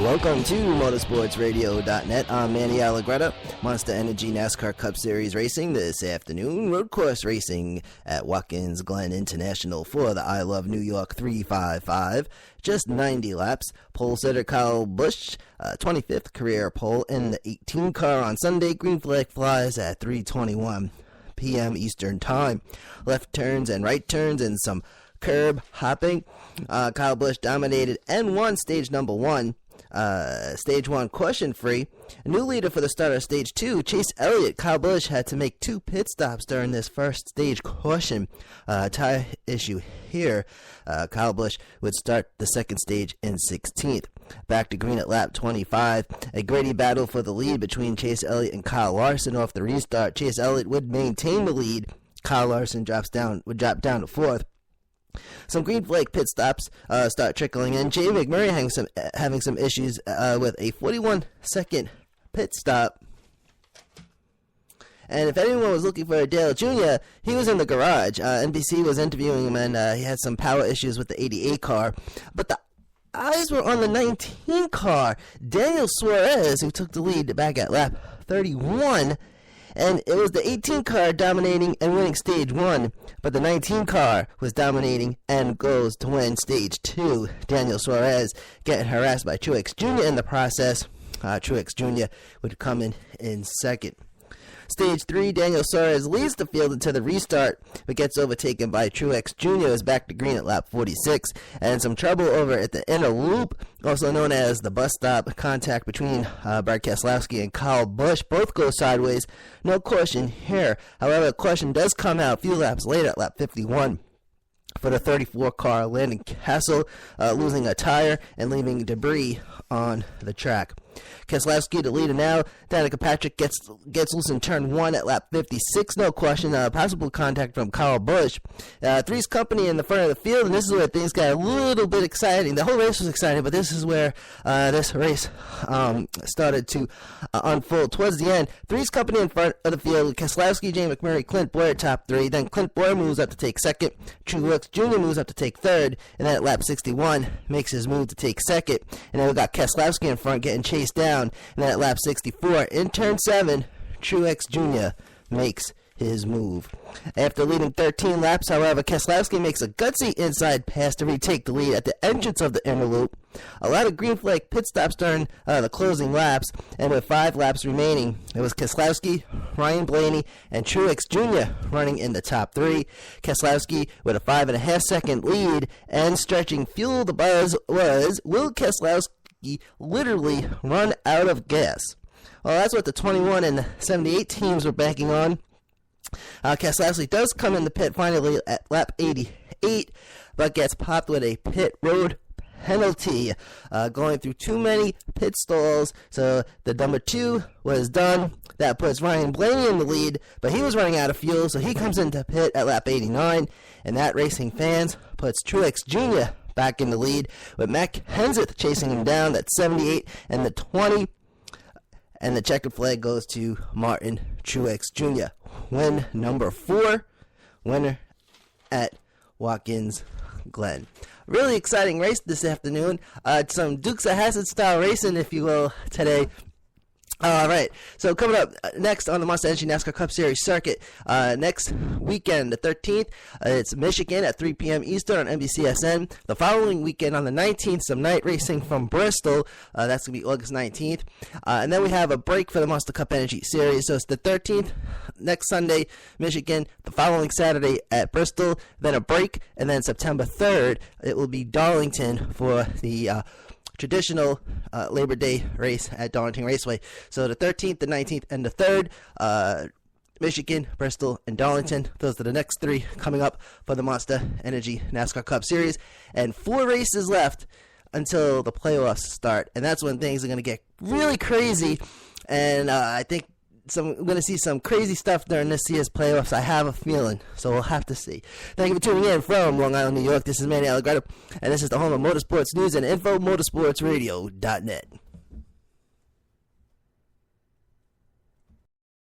Welcome to motorsportsradio.net. I'm Manny Allegretta. Monster Energy NASCAR Cup Series racing this afternoon. Road course racing at Watkins Glen International for the I Love New York 355. Just 90 laps. Pole sitter Kyle Busch, 25th career pole in the 18 car on Sunday. Green flag flies at 3:21 p.m. Eastern Time. Left turns and right turns and some curb hopping. Kyle Busch dominated and won stage number 1. Stage 1 caution free. A new leader for the start of stage 2, Chase Elliott. Kyle Busch had to make 2 pit stops during this first stage caution. Tire issue here. Kyle Busch would start the second stage in 16th. Back to green at lap 25. A gritty battle for the lead between Chase Elliott and Kyle Larson. Off the restart, Chase Elliott would maintain the lead. Kyle Larson would drop down to 4th. Some green flag pit stops start trickling in. Jay McMurray having some issues with a 41-second pit stop. And if anyone was looking for a Dale Jr., he was in the garage. NBC was interviewing him, and he had some power issues with the 88 car. But the eyes were on the 19 car, Daniel Suarez, who took the lead back at lap 31. And it was the 18 car dominating and winning stage 1, but the 19 car was dominating and goes to win stage 2. Daniel Suarez getting harassed by Truex Jr. in the process. Truex Jr. would come in second. Stage 3, Daniel Suarez leads the field into the restart, but gets overtaken by Truex Jr. is back to green at lap 46, and some trouble over at the inner loop, also known as the bus stop. Contact between Brad Keselowski and Kyle Busch. Both go sideways. No caution here. However, a caution does come out a few laps later at lap 51. For the 34 car, Landon Castle losing a tire and leaving debris on the track. Keselowski, the leader now. Danica Patrick gets loose in turn 1 at lap 56. No question. Possible contact from Kyle Busch. Three's Company in the front of the field, and this is where things got a little bit exciting. The whole race was exciting, but this is where this race started to unfold. Towards the end, Three's Company in front of the field. Keselowski, Jay McMurray, Clint Boyer top 3. Then Clint Boyer moves up to take second. Truex Jr. moves up to take third. And then at lap 61, makes his move to take second. And then we got Keselowski in front getting chased down. And then at lap 64, in turn 7, Truex Jr. makes his move. After leading 13 laps, however, Keselowski makes a gutsy inside pass to retake the lead at the entrance of the inner loop. A lot of green flag pit stops during the closing laps, and with 5 laps remaining, it was Keselowski, Ryan Blaney, and Truex Jr. running in the top 3. Keselowski with a 5.5 second lead, and stretching fuel. The buzz was, will Keselowski literally run out of gas? Well, that's what the 21 and the 78 teams were banking on. Keselowski does come in the pit finally at lap 88, but gets popped with a pit road penalty, going through too many pit stalls. So the number 2 was done. That puts Ryan Blaney in the lead, but he was running out of fuel, so he comes into pit at lap 89, and that, racing fans, puts Truex Jr. back in the lead, with Matt Kenseth chasing him down. That's 78 and the 20. And the checkered flag goes to Martin Truex Jr. Win number 4. Winner at Watkins Glen. Really exciting race this afternoon. Some Dukes of Hazzard style racing, if you will, today. All right, so coming up next on the Monster Energy NASCAR Cup Series circuit, next weekend, the 13th, it's Michigan at 3 p.m. Eastern on NBCSN. The following weekend, on the 19th, some night racing from Bristol. That's going to be August 19th. And then we have a break for the Monster Cup Energy Series. So it's the 13th, next Sunday, Michigan. The following Saturday at Bristol. Then a break. And then September 3rd, it will be Darlington for the traditional Labor Day race at Darlington Raceway. So the 13th, the 19th, and the 3rd, Michigan, Bristol, and Darlington. Those are the next 3 coming up for the Monster Energy NASCAR Cup Series. And 4 races left until the playoffs start. And that's when things are going to get really crazy. And I think we're going to see some crazy stuff during this year's playoffs. I have a feeling, so we'll have to see. Thank you for tuning in from Long Island, New York. This is Manny Allegretta, and this is the home of motorsports news and info, motorsportsradio.net.